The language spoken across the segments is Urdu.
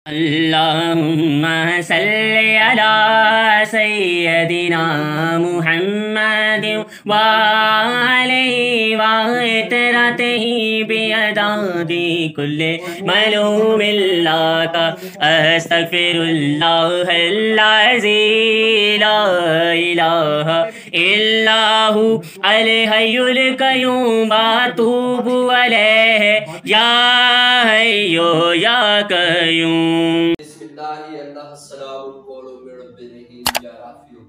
اللهم صل على سيدنا محمد وعليه وعترته بعدد كل معلوم لك أستغفر الله العظيم لا إله إلا هو الحي القيوم أتوب عليه يا حي يا قيوم بسم اللہ اللہ السلام قولوا من رب الرحیم یا رافیو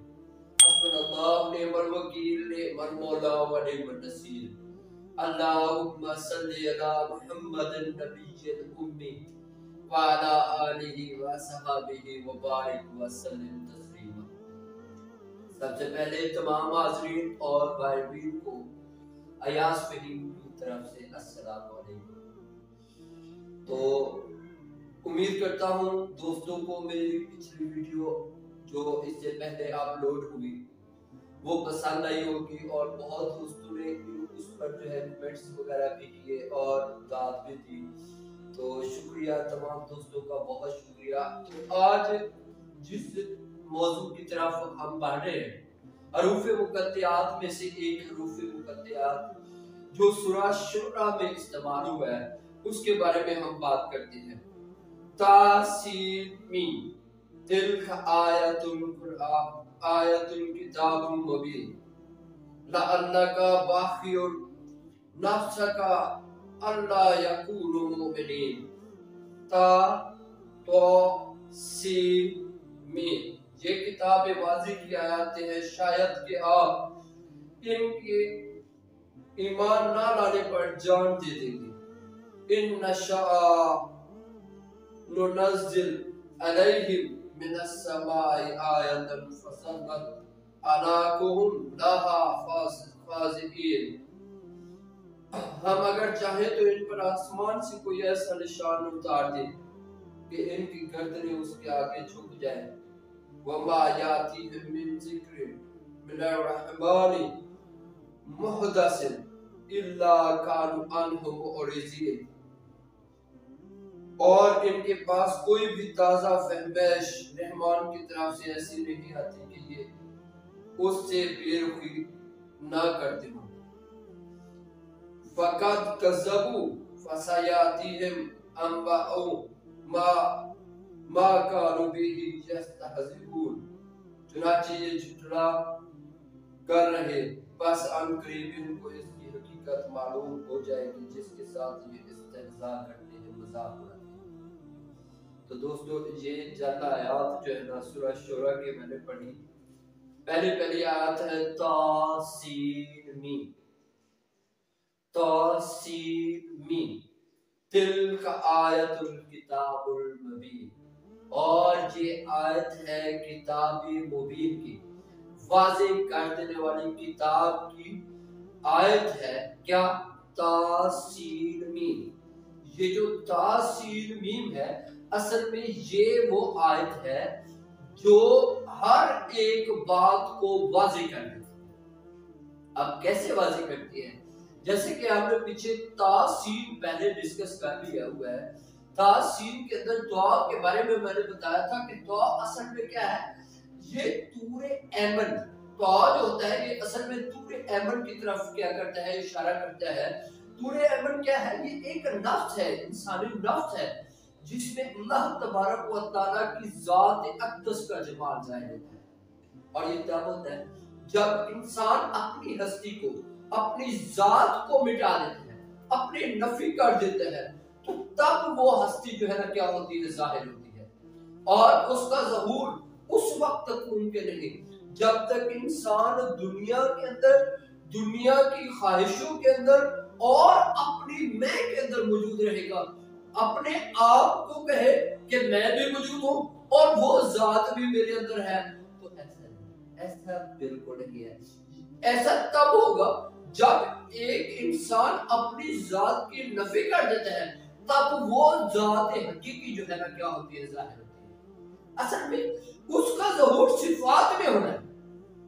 حسبنا اللہ نعم الوکیل نعم المولا و نعم النصیر اللہم صلی علی محمد النبی الامی وعلی آلہ وصحابہ وبارک وسلم تسلیما۔ سب سے پہلے تمام حاضرین اور غائبین کو ایاز فہیم کی طرف سے السلام علیکم۔ تو امید کرتا ہوں دوستوں کو میری پچھلی ویڈیو جو اس سے پہلے اپلوڈ ہوئی وہ پسند آئی ہوگی اور بہت دوستوں نے اس پر جو ہے کمنٹس وغیرہ بھی کیے اور داد بھی دی، تو شکریہ تمام دوستوں کا، بہت شکریہ۔ تو آج جس موضوع کی طرف ہم بڑھ رہے ہیں، حروف مقطعات میں سے ایک حروف مقطعات جو سورہ شعراء میں استعمال ہوا ہے اس کے بارے میں ہم بات کرتے ہیں۔ تاسین میم تلک آیت القرآن آیت الکتاب المبین لعلک باخع نفسک الا یکونوا مؤمنین۔ تا تو سین میم یہ کتاب واضح کی آیاتیں ہیں، شاید کہ آپ ان کے ایمان نہ لانے پر جان دے دیں گے۔ ان نشاء ننزل علیہم من السماء آیۃ فصلت عناقہم لہا خاضعین۔ ہم اگر چاہیں تو ان پر آسمان سے کوئی ایسا نشان اتار دیں کہ ان کی گردنیں اس کے آگے جھک جائیں۔ وما یاتیہم من ذکر من الرحمن محدث الا کانوا عنہ معرضین۔ اور ان کے پاس کوئی بھی تازہ فہمش رحمان کی طرف سے ایسی نہیں آتی کہ یہ اس سے بے رخی نہ کرتے ہوں۔ فَقَدْ كَذَّبُوا فَسَيَأْتِيهِمْ أَنبَاءُ مَا كَانُوا بِهِ يَسْتَهْزِئُونَ۔ چنانچہ یہ جھٹلا کر رہے، بس ان قریب ان کو اس کی حقیقت معلوم ہو جائے گی جس کے ساتھ یہ استہزاء کرتے ہیں، مذاق اڑاتے ہیں۔ تو دوستو یہ جلد آیات جو ہے نا سورہ شعراء کی میں نے پڑھی، پہلی آیات ہے تاسین میم تاسین میم تلک آیت الکتاب المبین، اور یہ آیت ہے کتاب مبین کی، واضح کر دینے والی کتاب کی آیت ہے۔ کیا؟ تاسین میم۔ یہ جو تاسین میم ہے اصل میں یہ وہ آیت ہے جو ہر ایک بات کو واضح کر دیتی ہے۔ اب کیسے واضح کرتی ہے؟ جیسے کہ ہم نے پیچھے تاسین پہلے ڈسکس کر لیا ہوا ہے۔ تاسین کے اندر دعا کے بارے میں میں نے بتایا تھا کہ دعا اصل میں کیا ہے؟ یہ طور ایمن، دعا جو ہوتا ہے یہ اصل میں طور ایمن کی طرف کیا کرتا ہے، اشارہ کرتا ہے۔ طور ایمن کیا ہے؟ یہ ایک نفس ہے، انسانی نفس ہے جس میں اللہ تبارک و تعالیٰ کی ذات اقدس کا جمال ظاہر ہوتا ہے۔ اور یہ تب ہوتا ہے جب انسان اپنی ہستی کو، اپنی ذات کو مٹا دیتا ہے، اپنی نفی کر دیتا ہے، تو تب وہ ہستی جو ہے نا کیا ہوتی ہے؟ ظاہر ہوتی ہے۔ اور اس کا ظہور اس وقت تک ممکن نہیں جب تک انسان دنیا کے اندر، دنیا کی خواہشوں کے اندر اور اپنی میں کے اندر موجود رہے گا، اپنے آپ کو کہے کہ میں بھی موجود ہوں اور وہ ذات بھی میرے اندر ہے، تو ایسا بالکل نہیں ہے۔ ایسا تب ہوگا جب ایک انسان اپنی ذات کی نفی کر دیتا ہے، تب وہ ذات حقیقی جو ہے نا کیا ہوتی ہے؟ ظاہر ہوتی ہے۔ اصل میں اس کا ظہور صفات میں ہونا ہے،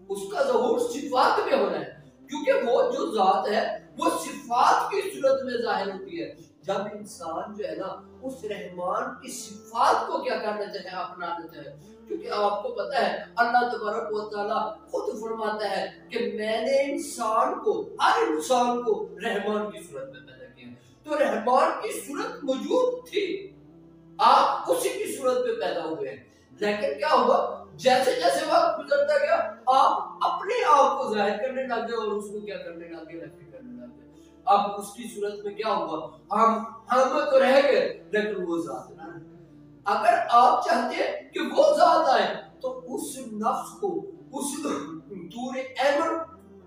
اس کا ظہور صفات میں ہونا ہے، کیونکہ وہ جو ذات ہے وہ صفات کی صورت میں ظاہر ہوتی ہے۔ جب انسان جو ہے نا اس رحمان کی صفات کو کیا کر لیتے ہیں، اپنا لیتے ہیں. کیونکہ آپ کو پتا ہے اللہ تبارک و تعالیٰ خود فرماتا ہے کہ میں نے انسان کو، ہر انسان کو رحمان کی صورت میں پیدا کیا. تو رحمان کی صورت موجود تھی، آپ اسی کی صورت میں پیدا ہوئے ہیں. لیکن کیا ہوا، جیسے جیسے وقت گزرتا گیا آپ اپنے آپ کو ظاہر کرنے لگے اور اس کو کیا کرنے لگے، نفی کرنے لگے. اب اس کی صورت میں کیا ہوا، ہم تو رہ گئے لیکن وہ ذات نہ رہے. اگر آپ چاہتے ہیں کہ وہ ذات آئے تو اس نفس کو اس دور ایمن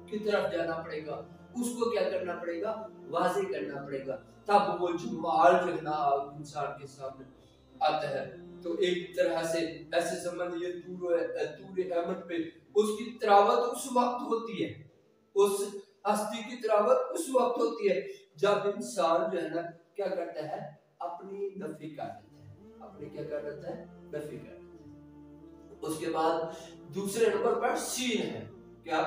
کی طرف جانا پڑے گا، اس کو کیا کرنا پڑے گا، واضح کرنا پڑے گا. تب وہ جمال جو ہے نا انسان کے سامنے آتا ہے. تو ایک طرح سے ایسے سمجھ یہ دور ایمن پہ اس کی تلاوت اس وقت ہوتی ہے، اس ہستی کی تلاوت اس وقت ہوتی ہے جب انسان جو ہے نا کیا کرتا ہے، اپنی نفی کر دیتا ہے، اپنی کیا کر دیتا ہے، نفی کر دیتا ہے. اس کے بعد دوسرے نمبر پر سین ہے. کیا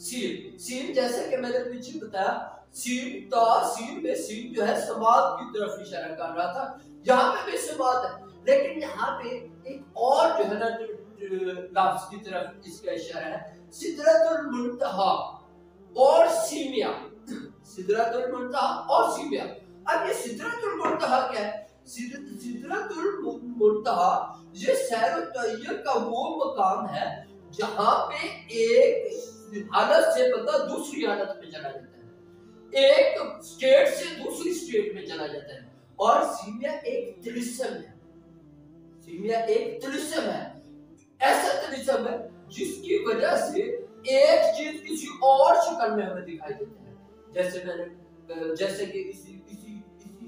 سین؟ سین جیسے کہ میں نے پیچھے بتایا، سین تا سین میں سین جو ہے سماعت کی طرف اشارہ کر رہا تھا، یہاں پہ بھی سماعت ہے لیکن یہاں پہ ایک اور جو ہے نا لفظ کی طرف اس کا اشارہ ہے، سدرۃ المنتہا اور سیمیا. سدرۃ المنتہا اور سیمیا. اب یہ سدرۃ المنتہا کیا ہے؟ سدرۃ المنتہا یہ سیر الطیر کا وہ مقام ہے جہاں پہ ایک حالت سے بندہ دوسری حالت میں چلا جاتا ہے، ایک اسٹیٹ سے دوسری اسٹیٹ میں چلا جاتا ہے. اور سیمیا ایک طلسم ہے، سیمیا ایک طلسم ہے، ایسا طلسم ہے جس کی وجہ سے ایک چیز کسی اور شکل میں ہمیں دکھائی دیتی ہے. جیسے کہ اسی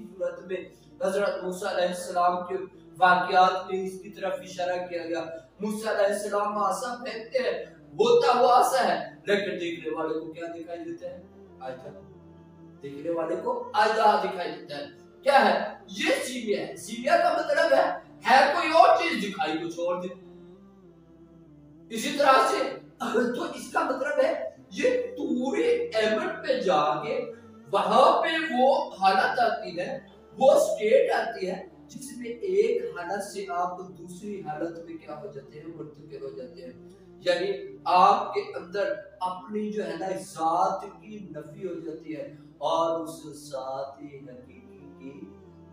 صورت میں حضرت موسیٰ علیہ السلام کے واقعات میں اس کی طرف اشارہ کیا گیا. موسیٰ علیہ السلام عصا پھینکتے ہیں، ہوتا وہ عصا ہے لیکن دیکھنے والے کو کیا دکھائی دیتا ہے، آیتہ. دیکھنے والے کو آیتہ دکھائی دیتا ہے. کیا ہے یہ؟ سیمیا ہے. سیمیا کا مطلب ہے کوئی اور چیز دکھائی کچھ اور دے. اسی طرح سے تو اس کا مطلب ہے یہ طور ایمن پہ جا کے وہاں پہ وہ حالت آتی ہے، وہ اسٹیٹ آتی ہے جس میں ایک حالت سے آپ دوسری حالت میں کیا ہو جاتے ہیں، منتقل ہو جاتے ہیں. یعنی آپ کے اندر اپنی جو ہے نا ذات کی نفی ہو جاتی ہے اور اس ذات حقیقی کی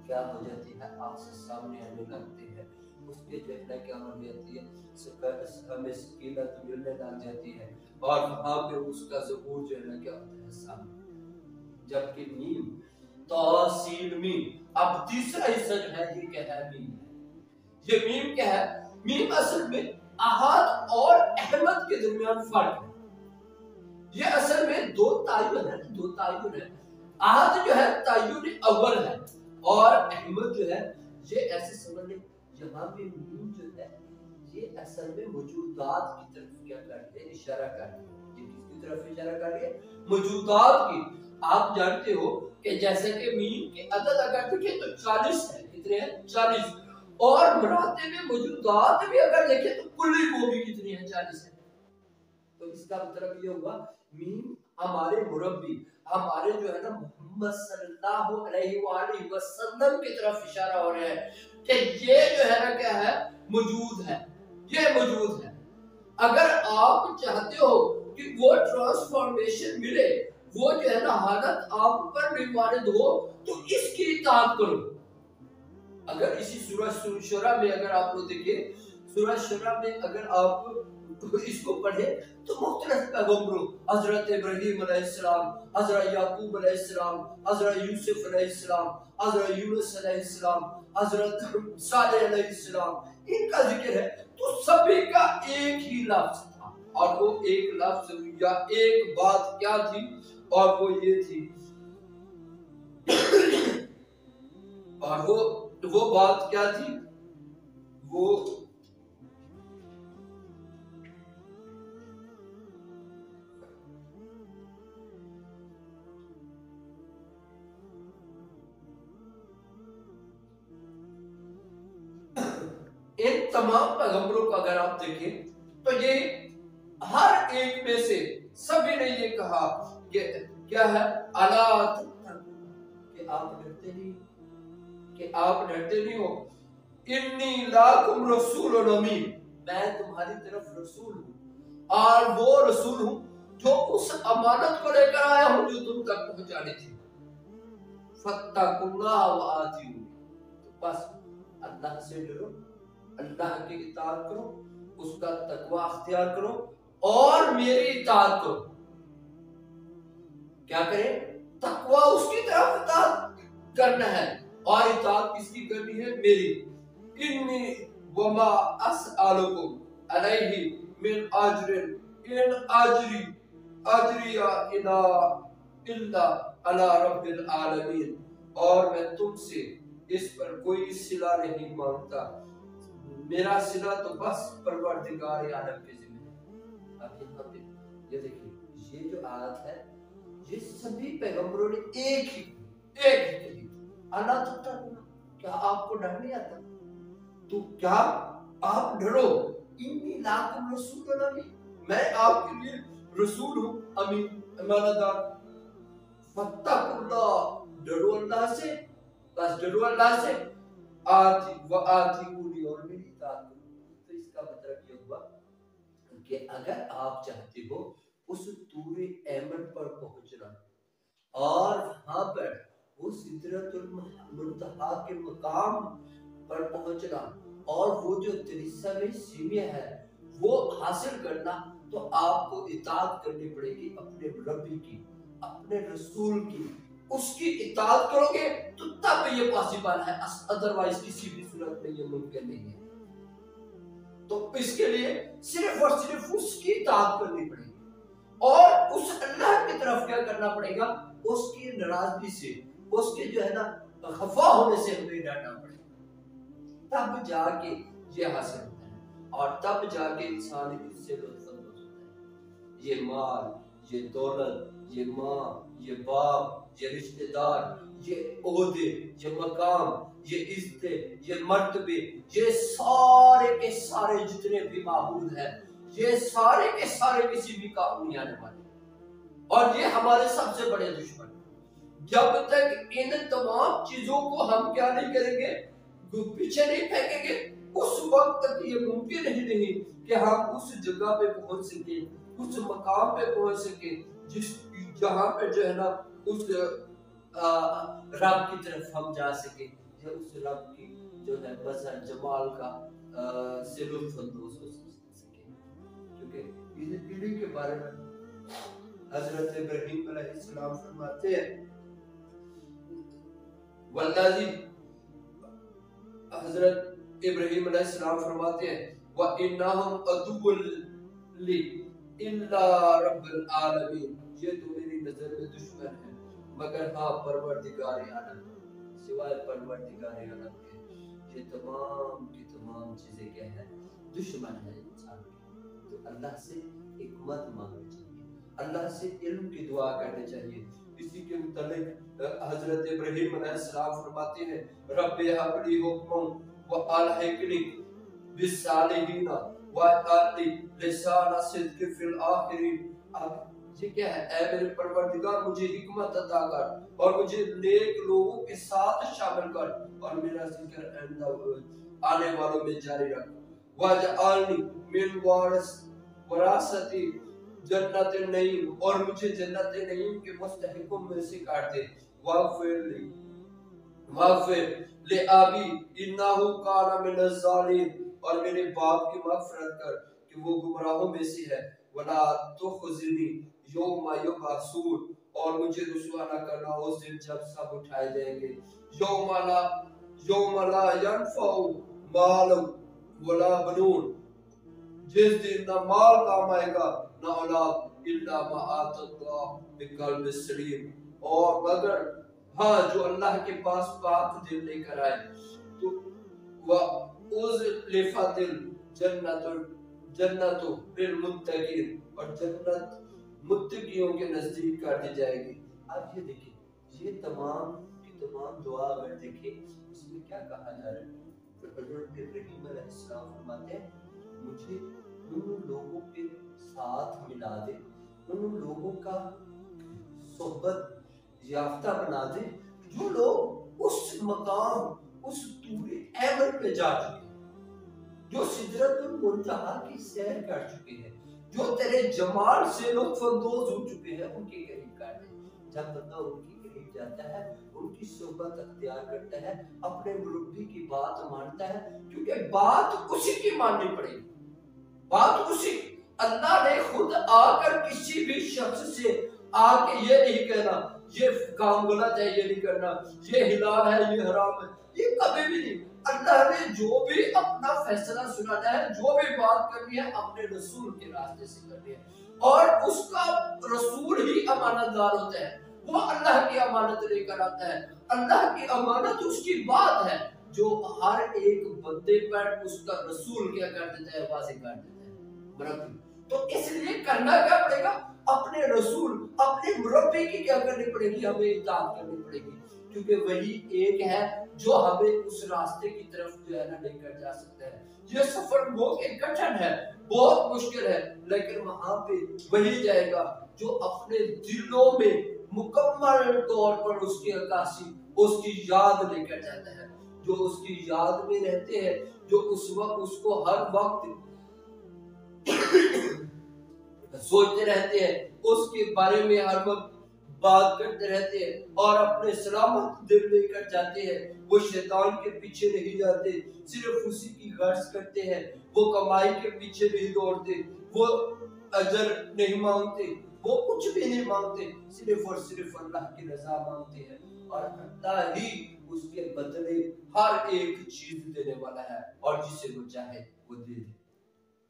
کیا ہو جاتی ہے، آپ سے سامنے آنے لگتے ہیں. اس کے جو ہے کیا ہو جاتی ہے، ہمیں سکینت ملنے لگ جاتی ہے اور وہاں پہ اس کا ظہور جو ہے نا کیا ہوتا ہے، سامنے. جبکہ میم تا سین میم. اب تیسرا حصہ جو ہے یہ کیا ہے، میم. یہ میم کیا ہے؟ میم اصل میں احد اور احمد کے درمیان فرق ہے. یہ اصل میں دو تعین ہے. احد جو ہے تعین اول ہے اور احمد جو ہے یہ ایسے سمجھ لیں یہاں پہ میم جو ہے یہ اصل میں موجودات کی طرف کیا کرتے ہیں، اشارہ کرتے ہیں. یہ کس کی طرف اشارہ کر رہے ہیں؟ موجودات کی. آپ جانتے ہو کہ جیسے کہ میم کے عدد اگر دیکھیں تو 40 ہے. کتنے ہیں؟ 40. اور مراتب موجودات بھی اگر دیکھیں تو کلی وہ بھی کتنی ہے، 40 ہے. تو اس کا مطلب یہ ہوا میم ہمارے مربی، ہمارے جو ہے نا محمد صلی اللہ علیہ وآلہ وسلم کی طرف اشارہ ہو رہا ہے کہ یہ جو ہے نا کیا ہے، موجود ہے، یہ موجود ہے. اگر آپ چاہتے ہو کہ وہ ٹرانسفارمیشن ملے، وہ جو ہے نا حالت آپ پر بھی وارد ہو تو اس کی اطاعت کرو. اگر اسی سورہ شورى میں اگر آپ لوگ دیکھیں، سورہ شورى میں اگر آپ اس کو پڑھیں تو مختلف پیغمبروں، حضرت ابراہیم علیہ السلام، حضرت یعقوب علیہ السلام، حضرت یوسف علیہ السلام، حضرت یونس علیہ السلام، حضرت صالح علیہ السلام، ان کا ذکر ہے تو سبھی کا ایک ہی لفظ تھا. اور وہ ایک لفظ یا ایک بات کیا تھی، اور وہ یہ تھی، اور وہ بات کیا تھی، وہ ان تمام پیغمبروں کو اگر آپ دیکھیں تو یہ ہر ایک میں سے سبھی نے یہ کہا کہ کیا ہے، کہ آپ ڈرتے نہیں، کہ آپ ڈرتے نہیں ہو. انی لاکم رسول امین، میں تمہاری طرف رسول ہوں، اور وہ رسول ہوں جو اس امانت کو لے کر آیا ہوں جو تم تک پہنچانی تھی. فاتقوا اللہ وآطیعون، تو بس اللہ سے ڈرو، اللہ کی اطاعت کرو، اس کا تقوی اختیار کرو اور میری اطاعت کرو. کیا کرے؟ تقوی اس کی طرف اطاعت کرنا ہے اور اطاعت کس کی کرنی ہے؟ میری. انی وما اسألکم علیہ من اجر ان اجری الا علی رب العالمین، اور میں تم سے اس پر کوئی صلہ نہیں مانگتا، میرا صلہ تو بس پروردگار عالم کے ذمہ ہے. اب یہاں پہ یہ دیکھیں، یہ جو آیت ہے یہ سبھی پیغمبروں نے ایک ہی کہی. اللہ تتقون، کیا آپ کو ڈر نہیں آتا؟ تو کیا آپ ڈرو. انی لاکم رسول امین، میں آپ کے لیے رسول ہوں، امین، امانت دار. فاتقوا اللہ، ڈرو اللہ سے، بس ڈرو اللہ سے. وآطیعونی، اور میری اطاعت کرو. تو اس کا مطلب یہ ہوا کہ اگر آپ چاہتے ہو اس طور ایمن پر پہنچنا اور وہاں پر وہ سدرۃ المنتہا کے مقام پر پہنچنا اور وہ جو 73 سیڑھیاں ہے وہ حاصل کرنا، تو آپ کو اطاعت کرنی پڑے گی اپنے ربی کی، اپنے رسول کی. اس کی اطاعت کرو گے تو تب یہ پاسبل ہے، ادروائز کسی بھی صورت میں یہ ممکن نہیں ہے. تو اس کے لیے صرف اور صرف اس کی اطاعت کرنی پڑے گی اور اس اللہ کی طرف کیا کرنا پڑے گا؟ اس کی ناراضگی سے، اس کے جو ہے نا خفا ہونے سے ہمیں ڈرنا پڑے گا. تب جا کے یہ حاصل ہوتا ہے اور تب جا کے انسان اس سے لطف اندوز ہوتا ہے. یہ مال، یہ دولت، یہ ماں، یہ باپ، یہ رشتہ دار، یہ عہدے، یہ مقام، یہ عزتیں، یہ مرتبے، یہ سارے کے سارے جتنے بھی معبود ہیں، یہ سارے کے سارے کسی بھی کام نہیں آنے والے اور یہ ہمارے سب سے بڑے دشمن. جب تک ان تمام چیزوں کو ہم کیا نہیں کریں گے، پیچھے نہیں پھینکیں گے، اس وقت تک یہ ممکن ہی نہیں کہ ہم اس جگہ پہ پہنچ سکیں، اس مقام پہ پہنچ سکیں جہاں پہ جو ہے نا اس رب کی طرف ہم جا سکیں، یا اس رب کی جو ہے مظہر جمال کا سے لطف اندوز ہو سکیں. کیونکہ انہیں کے بارے میں حضرت ابراہیم علیہ السلام فرماتے ہیں، والذی، حضرت ابراہیم علیہ السلام فرماتے ہیں وَإِنَّهُمْ عَدُوٌّ لِّي إِلَّا رَبَّ الْعَالَمِينَ، یہ تو میری نظر میں دشمن ہے مگر ہاں پروردگار عالم، سوائے پروردگار عالم کے یہ تمام کی تمام چیزیں کیا ہیں؟ دشمن ہے انسان کی. تو اللہ سے حکمت مانگنی چاہیے، اللہ سے علم کی دعا کرنی چاہیے. اسی کے متعلق حضرت ابراہیم علیہ السلام فرماتے ہیں رب هب لی حکما والحقنی بالصالحین واجعل لی لسان صدق فی الآخرین. اب یہ کیا ہے؟ اے میرے پروردگار مجھے حکمت عطا کر اور مجھے نیک لوگوں کے ساتھ شامل کر اور میرا ذکر آنے والوں میں جاری رکھ. واجعلنی من وراثۃ جنت النعیم، اور مجھے جنت نعیم کے مستحقوں میں سے کاٹ دے. واغفر لأبی انہ کان من الظالمین، اور میرے باپ کی مغفرت کر کہ وہ گمراہوں میں سے ہے. ولا تخزنی یوم یبعثون، اور مجھے رسوا نہ کرنا اس دن جب سب اٹھائے جائیں گے. یوم لا ینفع مال ولا بنون، جس دن نہ مال کام آئے گا نہ اولاد، الا ما آتى اللہ بقلب سلیم، اور مگر ہاں جو اللہ کے پاس پاک دل لے کر آئے. تو وَأُزْلِفَتِ الْجَنَّةُ لِلْمُتَّقِينَ، اور جنت متقیوں کے نزدیک کر دی جائے گی. اب یہ دیکھیں، یہ تمام کی تمام دعا اگر دیکھیں اس میں کیا کہا جا رہا ہے؟ حضرت ابراہیم علیہ السلام فرماتے ہیں مجھے ان لوگوں کے ساتھ ملا دے، ان لوگوں کا صحبت یافتہ بنا دے جو لوگ اس مقام اس طور ایمن پہ جا چکے ہیں، جو سدرت المنتہا کی سیر کر چکے ہیں، جو تیرے جمال سے لطف اندوز ہو چکے ہیں، ان کے قریب کر دے۔ جب بندہ ان کے قریب جاتا ہے، ان کی صحبت اختیار کرتا ہے، اپنے مربی کی بات مانتا ہے، کیونکہ بات اسی کی ماننی پڑے گی، بات اسی۔ اللہ نے خود آ کر کسی بھی شخص سے آ کے یہ نہیں کہنا یہ کام غلط ہے، یہ نہیں کرنا، یہ حلال ہے، یہ حرام ہے، یہ کبھی بھی نہیں۔ اللہ نے جو بھی اپنا فیصلہ سنانا ہے، جو بھی بات کرنی ہے، اپنے رسول کے راستے سے کرنی ہے، اور اس کا رسول ہی امانت دار ہوتا ہے، وہ اللہ کی امانت لے کر آتا ہے۔ اللہ کی امانت اس کی بات ہے جو ہر ایک بندے پر اس کا رسول کیا کر دیتا ہے، واضح کر دیتا ہے، مربی۔ تو اس لیے کرنا کیا پڑے گا؟ اپنے رسول، اپنے مربی کی کیا کرنی پڑے گی؟ ہمیں اطاعت کرنی پڑے گی، کیونکہ وہی ایک ہے جو ہمیں اس راستے کی طرف جو ہے نا لے کر جا سکتا ہے۔ یہ سفر بہت کٹھن ہے، بہت مشکل ہے، لیکن وہاں پہ وہی جائے گا جو اپنے دلوں میں مکمل طور پر اس کی عکاسی، اس کی یاد لے کر جاتا ہے، جو اس کی یاد میں رہتے ہیں، جو اس وقت اس کو ہر وقت سوچتے رہتے ہیں، اس کے بارے میں ہر وقت بات کرتے رہتے ہیں، اور اپنے سلامت دل لے کر جاتے ہیں۔ وہ شیطان کے پیچھے نہیں جاتے، صرف اسی کی غرض کرتے ہیں، وہ کمائی کے پیچھے نہیں دوڑتے، وہ اجر نہیں مانگتے، وہ کچھ بھی نہیں مانگتے، صرف اور صرف اللہ کی رضا مانگتے ہیں، اور اللہ ہی اس کے بدلے ہر ایک چیز دینے والا ہے، اور جسے وہ چاہے وہ دے دے۔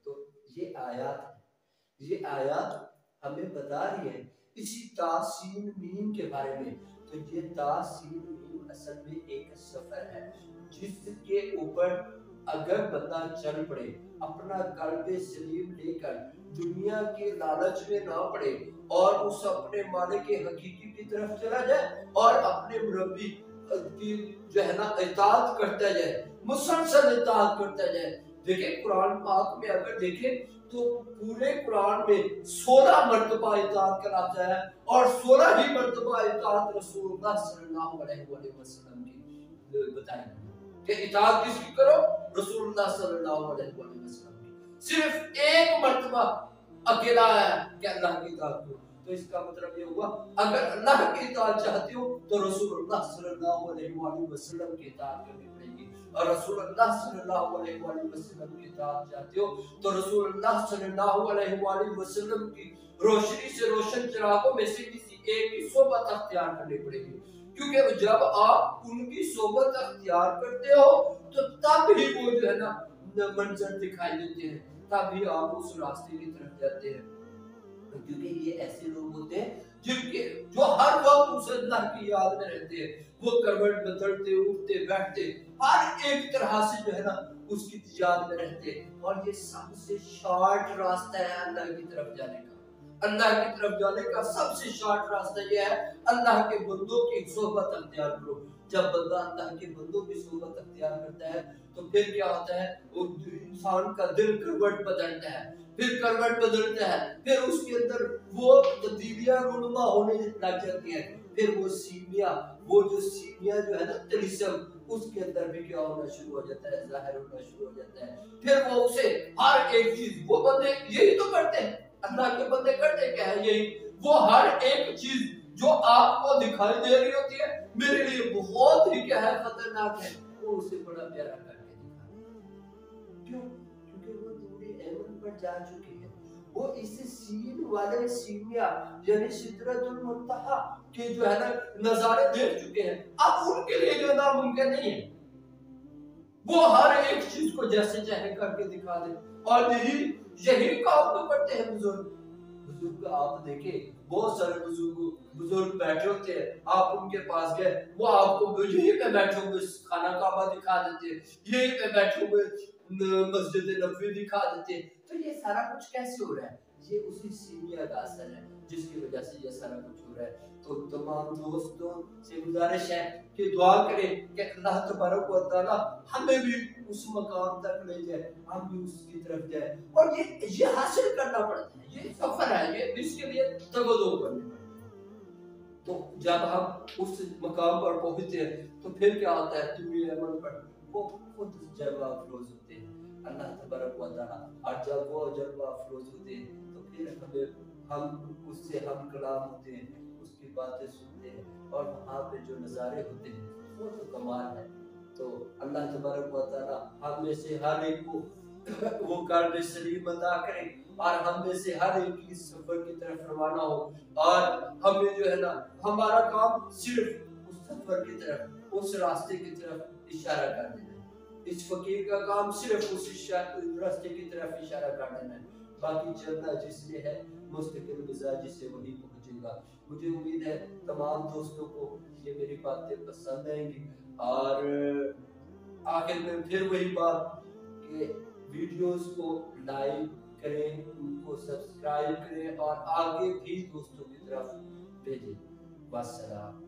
تو یہ آیات ہمیں بتا رہی ہے اسی تاسین میم کے بارے میں۔ تو یہ تاسین میم اصل میں ایک سفر ہے جس کے اوپر اگر بندہ چل پڑے، اپنا قلب سلیم لے کر دنیا کے لالچ میں نہ پڑے، اور اس اپنے مالک حقیقی کی طرف چلا جائے، اور اپنے مربی کی جو ہے نا اطاعت کرتا جائے، مسلسل اطاعت کرتا جائے۔ دیکھیں قرآن پاک میں اگر دیکھیں تو پورے قرآن میں 16 مرتبہ اطاعت کراتا ہے، اور 16 ہی مرتبہ اطاعت رسول اللہ صلی اللہ علیہ وآلہ وسلم کی بتائی کہ اطاعت کس کی کرو؟ رسول اللہ صلی اللہ علیہ وآلہ وسلم کی۔ صرف ایک مرتبہ اکیلا ہے کہ اللہ کی اطاعت کرو۔ تو اس کا مطلب یہ ہوا اگر اللہ کی اطاعت چاہتے ہو تو رسول اللہ صلی اللہ علیہ وآلہ وسلم کی اطاعت کرنی پڑے گی، اور رسول اللہ صلی اللہ علیہ وآلہ وسلم کی اطاعت چاہتے ہو تو رسول اللہ صلی اللہ علیہ وآلہ وسلم کی روشنی سے روشن چراغوں میں سے کسی ایک کی صحبت اختیار کرنی پڑے گی، کیونکہ جب آپ ان کی صحبت اختیار کرتے ہو تو تب ہی وہ جو ہے نا منظر دکھائی دیتے ہیں، تب ہی آپ اس راستے کی طرف جاتے ہیں، کیونکہ یہ ایسے لوگ ہوتے ہیں جن کے جو ہر وقت اس اللہ کی یاد میں رہتے ہیں، وہ کروٹ بدلتے اٹھتے بیٹھتے ہر ایک طرح سے جو ہے نا اس کی یاد میں رہتے ہیں، اور یہ سب سے شارٹ راستہ ہے اللہ کی طرف جانے کا۔ اللہ کی طرف جانے کا سب سے شارٹ راستہ یہ ہے اللہ کے بندوں کی صحبت اختیار کرو۔ جب بندہ اللہ کے بندوں کی صحبت اختیار کرتا ہے تو پھر کیا ہوتا ہے؟ وہ انسان کا دل کروٹ بدلتا ہے، پھر کروٹ بدلتا ہے، پھر اس کے اندر وہ تبدیلیاں رونما ہونے لگ جاتی ہیں، پھر وہ سیمیاں، وہ جو سیمیاں جو ہے نا تلسم، اس کے اندر بھی کیا ہونا شروع ہو جاتا ہے؟ ظاہر ہونا شروع ہو جاتا ہے۔ پھر وہ اسے ہر ایک چیز، وہ بندے یہی تو کرتے ہیں، اللہ کے بندے کرتے کیا ہے؟ یہی وہ ہر ایک چیز جو آپ کو دکھائی دے رہی ہوتی ہے میرے لیے بہت ہی کیا ہے خطرناک ہے، وہ اسے بڑا پیارا کر کے دکھائی۔ کیوں؟ کیونکہ وہ دوری ایمن پر جا چکے ہیں، وہ اس سین والے سیمیا یعنی سدرت المنتہا کے جو ہے نا نظارے دیکھ چکے ہیں۔ اب ان کے لیے جو ناممکن نہیں ہے وہ ہر ایک چیز کو جیسے چاہے کر کے دکھا دے، اور یہی کام تو کرتے ہیں بزرگ۔ بزرگ آپ دیکھیں بہت سارے بزرگ بیٹھے ہوتے ہیں، آپ ان کے پاس گئے، وہ آپ کو یہی پہ بیٹھے ہوئے خانہ کعبہ دکھا دیتے ہیں، یہی پہ بیٹھے ہوئے مسجد نبوی دکھا دیتے ہیں۔ تو یہ سارا کچھ کیسے ہو رہا ہے؟ یہ اسی سیمیا کا اثر ہے جس کی وجہ سے یہ سارا کچھ ہو رہا ہے۔ تو تمام دوستوں سے گزارش ہے کہ دعا کریں کہ اللہ تبارک و تعالی ہمیں بھی اس مقام تک لے جائے، ہم بھی اس کی طرف جائیں، اور یہ حاصل کرنا پڑتا ہے، یہ سفر ہے، یہ اس کے لیے تگودو کرنی پڑتی ہے۔ تو جب ہم اس مقام پر پہنچتے ہیں تو پھر کیا ہوتا ہے؟ طول عمل پر وہ خود جلوہ افروز ہوتے ہیں اللہ تبارک و تعالیٰ، اور جب وہ جلوہ افروز ہوتے ہیں تو پھر ہم اس سے ہم کلام ہوتے ہیں، اس کی باتیں سنتے ہیں، اور وہاں پہ جو نظارے ہوتے ہیں وہ تو کمال ہے۔ تو اللہ تبارک و تعالیٰ ہم میں سے ہر ایک کو وہ قلب سلیم عطا کرے، اور ہم میں سے ہر ایک کی سفر کی طرف روانہ ہو، اور ہمیں جو ہے نا ہمارا کام صرف اس سفر کی طرف، اس راستے کی طرف اشارہ کر دینا ہے۔ اس فقیر کا کام صرف اس راستے کی طرف اشارہ کر دینا ہے، باقی چلنا جس میں ہے مستقل مزاجی سے وہی پہنچے گا۔ مجھے امید ہے تمام دوستوں کو یہ میری باتیں پسند آئیں گی، اور آخر میں پھر وہی بات کہ ویڈیوز کو لائک کریں، ان کو سبسکرائب کریں، اور آگے بھی دوستوں کی طرف بھیجیں۔ والسلام۔